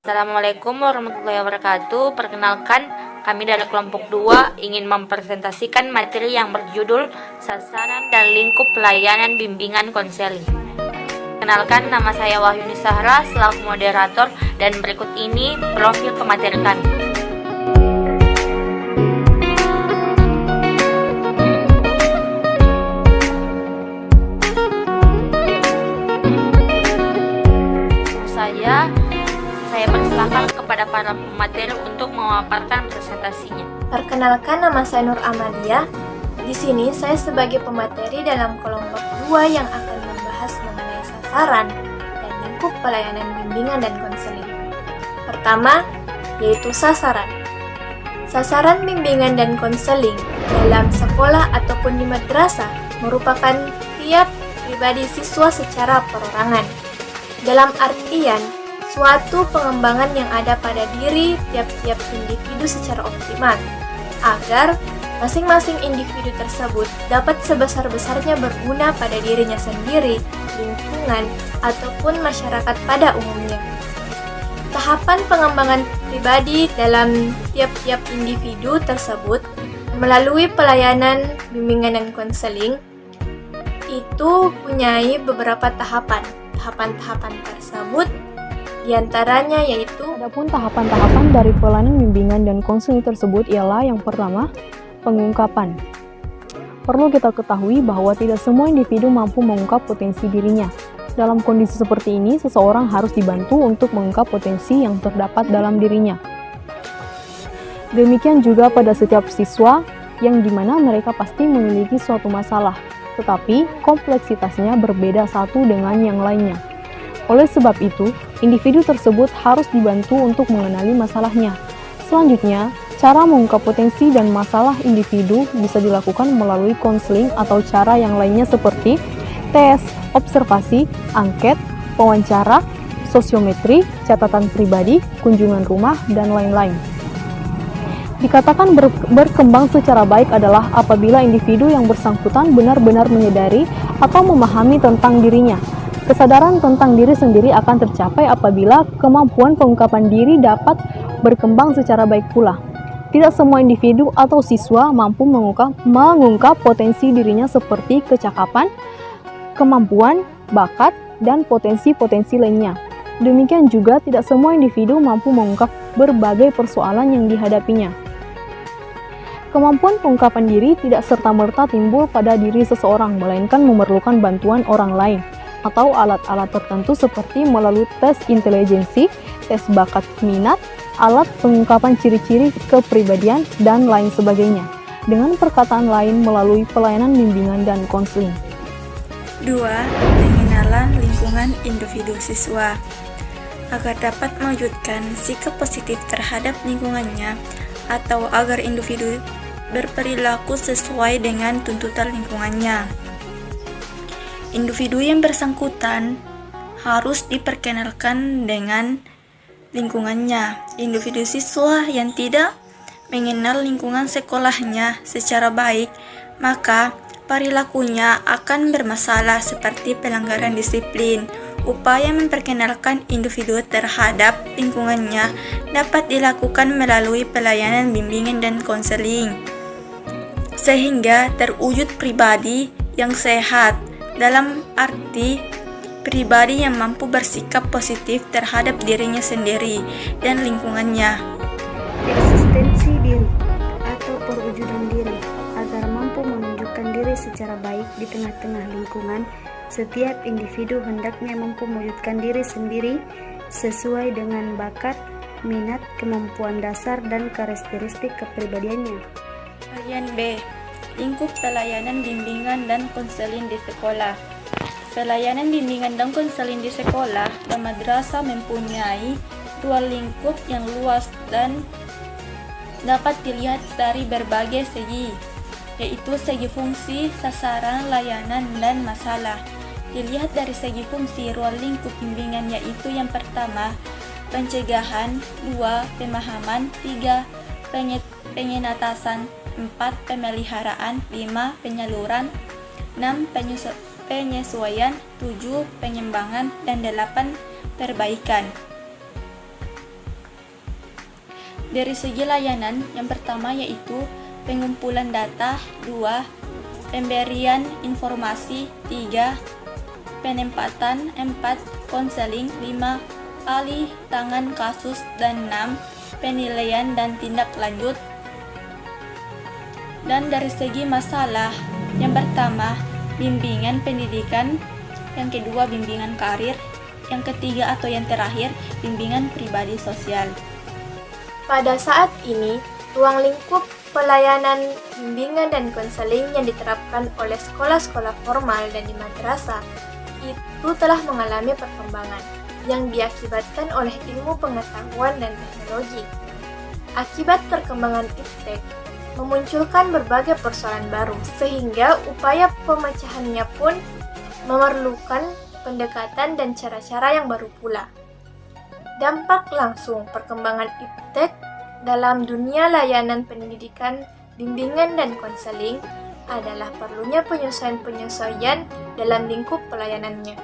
Assalamualaikum warahmatullahi wabarakatuh. Perkenalkan, kami dari kelompok 2 ingin mempresentasikan materi yang berjudul Sasaran dan Lingkup Pelayanan Bimbingan Konseling. Perkenalkan, nama saya Wahyuni Sahra selaku moderator dan berikut ini profil pemateri kami. Saya persilakan kepada para pemateri untuk memaparkan presentasinya. Perkenalkan, nama saya Nur Amalia. Di sini saya sebagai pemateri dalam kelompok 2 yang akan membahas mengenai sasaran dan lingkup pelayanan bimbingan dan konseling. Pertama, yaitu sasaran. Sasaran bimbingan dan konseling dalam sekolah ataupun di madrasah merupakan tiap pribadi siswa secara perorangan. Dalam artian, suatu pengembangan yang ada pada diri tiap-tiap individu secara optimal, agar masing-masing individu tersebut dapat sebesar-besarnya berguna pada dirinya sendiri, lingkungan, ataupun masyarakat pada umumnya. Tahapan pengembangan pribadi dalam tiap-tiap individu tersebut melalui pelayanan bimbingan dan konseling itu punyai beberapa tahapan. Tahapan-tahapan tersebut diantaranya yaitu Adapun tahapan-tahapan dari pelayanan bimbingan dan konseling tersebut ialah yang pertama, pengungkapan. Perlu kita ketahui bahwa tidak semua individu mampu mengungkap potensi dirinya. Dalam kondisi seperti ini, seseorang harus dibantu untuk mengungkap potensi yang terdapat dalam dirinya. Demikian juga pada setiap siswa, yang dimana mereka pasti memiliki suatu masalah, tetapi kompleksitasnya berbeda satu dengan yang lainnya. Oleh sebab itu, individu tersebut harus dibantu untuk mengenali masalahnya. Selanjutnya, cara mengungkap potensi dan masalah individu bisa dilakukan melalui konseling atau cara yang lainnya seperti tes, observasi, angket, wawancara, sosiometri, catatan pribadi, kunjungan rumah, dan lain-lain. Dikatakan berkembang secara baik adalah apabila individu yang bersangkutan benar-benar menyadari atau memahami tentang dirinya. Kesadaran tentang diri sendiri akan tercapai apabila kemampuan pengungkapan diri dapat berkembang secara baik pula. Tidak semua individu atau siswa mampu mengungkap potensi dirinya seperti kecakapan, kemampuan, bakat, dan potensi-potensi lainnya. Demikian juga tidak semua individu mampu mengungkap berbagai persoalan yang dihadapinya. Kemampuan pengungkapan diri tidak serta-merta timbul pada diri seseorang, melainkan memerlukan bantuan orang lain atau alat-alat tertentu seperti melalui tes intelijensi, tes bakat minat, alat pengungkapan ciri-ciri kepribadian, dan lain sebagainya. Dengan perkataan lain, melalui pelayanan bimbingan dan konseling. 2. Pengenalan lingkungan individu siswa. Agar dapat mewujudkan sikap positif terhadap lingkungannya atau agar individu berperilaku sesuai dengan tuntutan lingkungannya. Individu yang bersangkutan harus diperkenalkan dengan lingkungannya. Individu siswa yang tidak mengenal lingkungan sekolahnya secara baik, maka perilakunya akan bermasalah seperti pelanggaran disiplin. Upaya memperkenalkan individu terhadap lingkungannya dapat dilakukan melalui pelayanan bimbingan dan konseling, sehingga terwujud pribadi yang sehat, dalam arti pribadi yang mampu bersikap positif terhadap dirinya sendiri dan lingkungannya. Eksistensi diri atau perwujudan diri agar mampu menunjukkan diri secara baik di tengah-tengah lingkungan. Setiap individu hendaknya mampu mewujudkan diri sendiri sesuai dengan bakat, minat, kemampuan dasar, dan karakteristik kepribadiannya. Bagian B. Lingkup pelayanan bimbingan dan konseling di sekolah. Pelayanan bimbingan dan konseling di sekolah dan madrasah mempunyai dua lingkup yang luas dan dapat dilihat dari berbagai segi, yaitu segi fungsi, sasaran, layanan, dan masalah. Dilihat dari segi fungsi, ruang lingkup bimbingan yaitu yang pertama, pencegahan, 2. Pemahaman, 3. Pengenatasan, 4. Pemeliharaan, 5. Penyaluran, 6. Penyesuaian, 7. Pengembangan, dan 8. Perbaikan. Dari segi layanan, yang pertama yaitu pengumpulan data, 2. Pemberian informasi, 3. Penempatan, 4. Konseling, 5. Alih tangan kasus, dan 6. Penilaian dan tindak lanjut. Dan dari segi masalah, yang pertama bimbingan pendidikan, yang kedua bimbingan karir, yang ketiga atau yang terakhir bimbingan pribadi sosial. Pada saat ini, ruang lingkup pelayanan bimbingan dan konseling yang diterapkan oleh sekolah-sekolah formal dan di madrasah itu telah mengalami perkembangan yang diakibatkan oleh ilmu pengetahuan dan teknologi. Akibat perkembangan iptek memunculkan berbagai persoalan baru, sehingga upaya pemecahannya pun memerlukan pendekatan dan cara-cara yang baru pula. Dampak langsung perkembangan iptek dalam dunia layanan pendidikan, bimbingan, dan konseling adalah perlunya penyesuaian-penyesuaian dalam lingkup pelayanannya.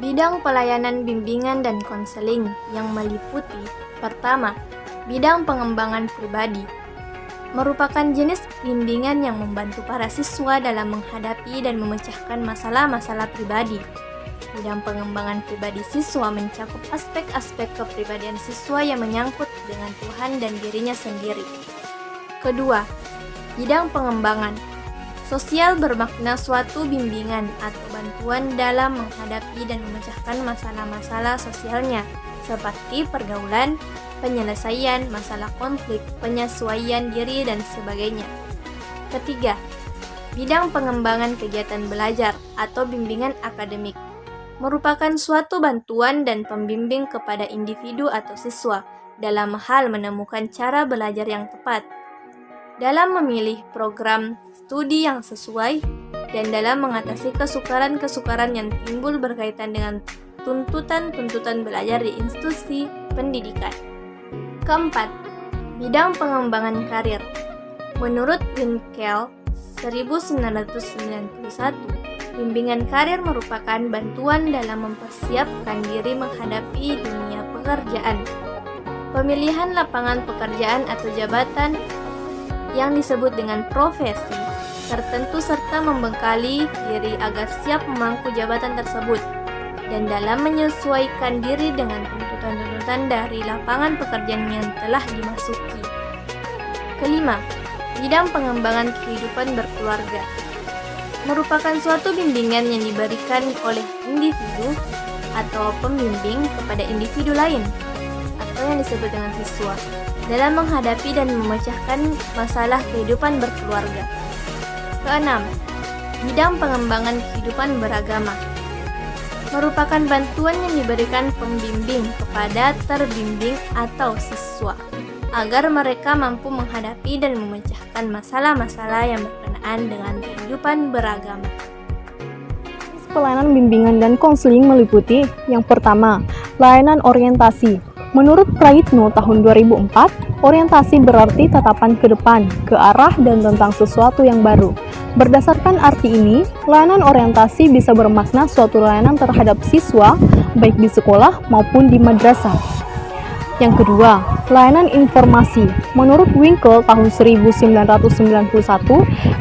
Bidang pelayanan bimbingan dan konseling yang meliputi: pertama, bidang pengembangan pribadi merupakan jenis bimbingan yang membantu para siswa dalam menghadapi dan memecahkan masalah-masalah pribadi. Bidang pengembangan pribadi siswa mencakup aspek-aspek kepribadian siswa yang menyangkut dengan Tuhan dan dirinya sendiri. Kedua, bidang pengembangan sosial bermakna suatu bimbingan atau bantuan dalam menghadapi dan memecahkan masalah-masalah sosialnya, seperti pergaulan, penyelesaian masalah konflik, penyesuaian diri, dan sebagainya. Ketiga, bidang pengembangan kegiatan belajar atau bimbingan akademik merupakan suatu bantuan dan pembimbing kepada individu atau siswa dalam hal menemukan cara belajar yang tepat, dalam memilih program studi yang sesuai, dan dalam mengatasi kesukaran-kesukaran yang timbul berkaitan dengan tuntutan-tuntutan belajar di institusi pendidikan. Keempat, bidang pengembangan karir. Menurut Winkel 1991, bimbingan karir merupakan bantuan dalam mempersiapkan diri menghadapi dunia pekerjaan. Pemilihan lapangan pekerjaan atau jabatan yang disebut dengan profesi tertentu serta membekali diri agar siap memangku jabatan tersebut dan dalam menyesuaikan diri dengan tuntutan-tuntutan dari lapangan pekerjaan yang telah dimasuki. Kelima, bidang pengembangan kehidupan berkeluarga merupakan suatu bimbingan yang diberikan oleh individu atau pembimbing kepada individu lain atau yang disebut dengan siswa dalam menghadapi dan memecahkan masalah kehidupan berkeluarga. Keenam, bidang pengembangan kehidupan beragama merupakan bantuan yang diberikan pembimbing kepada terbimbing atau siswa agar mereka mampu menghadapi dan memecahkan masalah-masalah yang berkenaan dengan kehidupan beragama. Pelayanan bimbingan dan konseling meliputi: yang pertama, layanan orientasi. Menurut Praitno tahun 2004, orientasi berarti tatapan ke depan, ke arah dan tentang sesuatu yang baru. Berdasarkan arti ini, layanan orientasi bisa bermakna suatu layanan terhadap siswa, baik di sekolah maupun di madrasah. Yang kedua, layanan informasi. Menurut Winkel tahun 1991,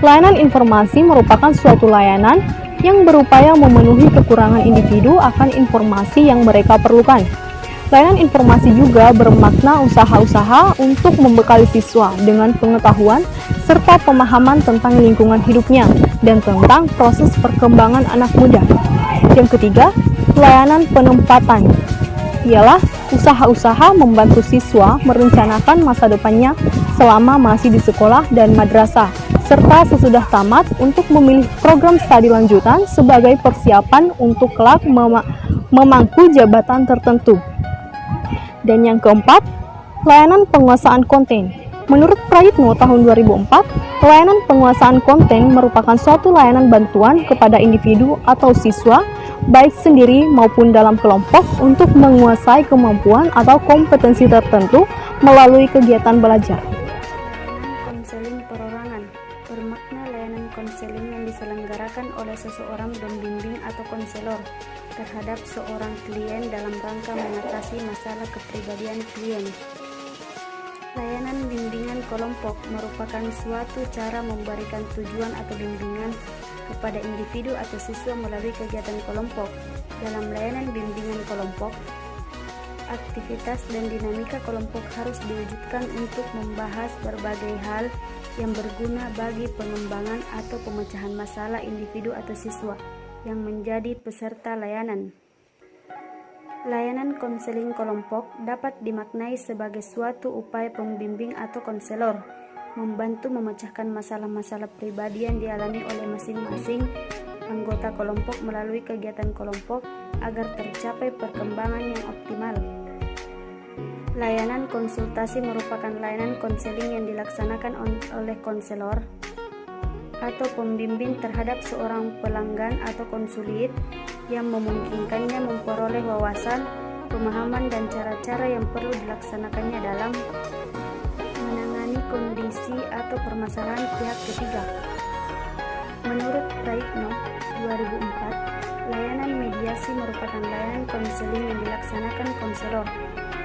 layanan informasi merupakan suatu layanan yang berupaya memenuhi kekurangan individu akan informasi yang mereka perlukan. Layanan informasi juga bermakna usaha-usaha untuk membekali siswa dengan pengetahuan serta pemahaman tentang lingkungan hidupnya dan tentang proses perkembangan anak muda. Yang ketiga, layanan penempatan. Ialah usaha-usaha membantu siswa merencanakan masa depannya selama masih di sekolah dan madrasah, serta sesudah tamat untuk memilih program studi lanjutan sebagai persiapan untuk kelak memangku jabatan tertentu. Dan yang keempat, layanan penguasaan konten. Menurut Praitno tahun 2004, layanan penguasaan konten merupakan suatu layanan bantuan kepada individu atau siswa, baik sendiri maupun dalam kelompok, untuk menguasai kemampuan atau kompetensi tertentu melalui kegiatan belajar. Konseling perorangan bermakna layanan konseling yang diselenggarakan oleh seseorang pembimbing atau konselor terhadap seorang klien dalam rangka mengatasi masalah kepribadian klien. Layanan bimbingan kelompok merupakan suatu cara memberikan tujuan atau bimbingan kepada individu atau siswa melalui kegiatan kelompok. Dalam layanan bimbingan kelompok, aktivitas dan dinamika kelompok harus diwujudkan untuk membahas berbagai hal yang berguna bagi pengembangan atau pemecahan masalah individu atau siswa yang menjadi peserta layanan. Layanan konseling kelompok dapat dimaknai sebagai suatu upaya pembimbing atau konselor membantu memecahkan masalah-masalah pribadi yang dialami oleh masing-masing anggota kelompok melalui kegiatan kelompok agar tercapai perkembangan yang optimal. Layanan konsultasi merupakan layanan konseling yang dilaksanakan oleh konselor atau pembimbing terhadap seorang pelanggan atau konsulit yang memungkinkannya memperoleh wawasan, pemahaman, dan cara-cara yang perlu dilaksanakannya dalam menangani kondisi atau permasalahan pihak ketiga. Menurut Praitno 2004, layanan mediasi merupakan layanan konseling yang dilaksanakan konselor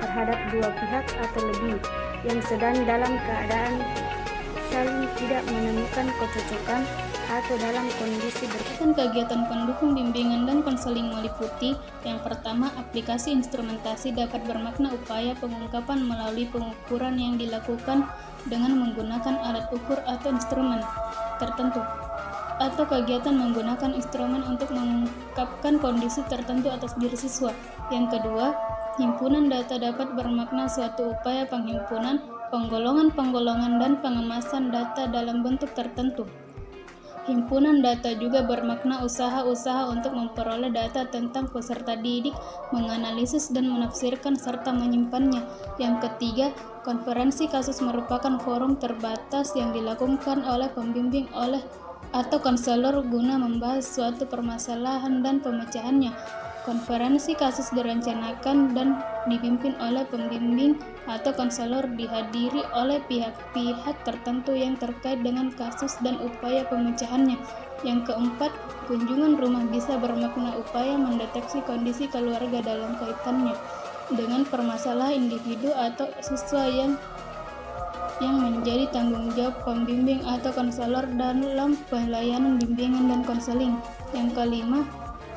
terhadap dua pihak atau lebih yang sedang dalam keadaan saling tidak menemukan kecocokan atau dalam kondisi Kegiatan pendukung bimbingan dan konseling meliputi: yang pertama, aplikasi instrumentasi dapat bermakna upaya pengungkapan melalui pengukuran yang dilakukan dengan menggunakan alat ukur atau instrumen tertentu, atau kegiatan menggunakan instrumen untuk mengungkapkan kondisi tertentu atas diri siswa. Yang kedua, himpunan data dapat bermakna suatu upaya penghimpunan, penggolongan, dan pengemasan data dalam bentuk tertentu. Himpunan data juga bermakna usaha-usaha untuk memperoleh data tentang peserta didik, menganalisis dan menafsirkan serta menyimpannya. Yang ketiga, konferensi kasus merupakan forum terbatas yang dilakukan oleh pembimbing atau konselor guna membahas suatu permasalahan dan pemecahannya. Konferensi kasus direncanakan dan dipimpin oleh pembimbing atau konselor, dihadiri oleh pihak-pihak tertentu yang terkait dengan kasus dan upaya pemecahannya. Yang keempat, kunjungan rumah bisa bermakna upaya mendeteksi kondisi keluarga dalam kaitannya dengan permasalahan individu atau siswa yang menjadi tanggung jawab pembimbing atau konselor dalam pelayanan bimbingan dan konseling. Yang kelima,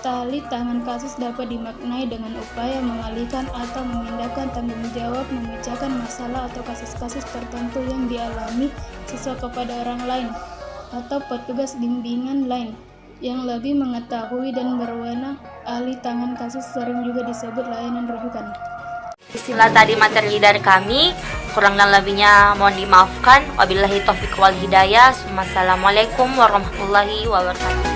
tali tangan kasus dapat dimaknai dengan upaya mengalihkan atau memindahkan tanggung jawab memecahkan masalah atau kasus-kasus tertentu yang dialami siswa kepada orang lain atau petugas bimbingan lain yang lebih mengetahui dan berwenang. Alih tangan kasus sering juga disebut layanan rujukan. Itulah tadi materi dari kami, kurang dan lebihnya mohon dimaafkan. Wabillahi taufiq wal hidayah. Wassalamualaikum warahmatullahi wabarakatuh.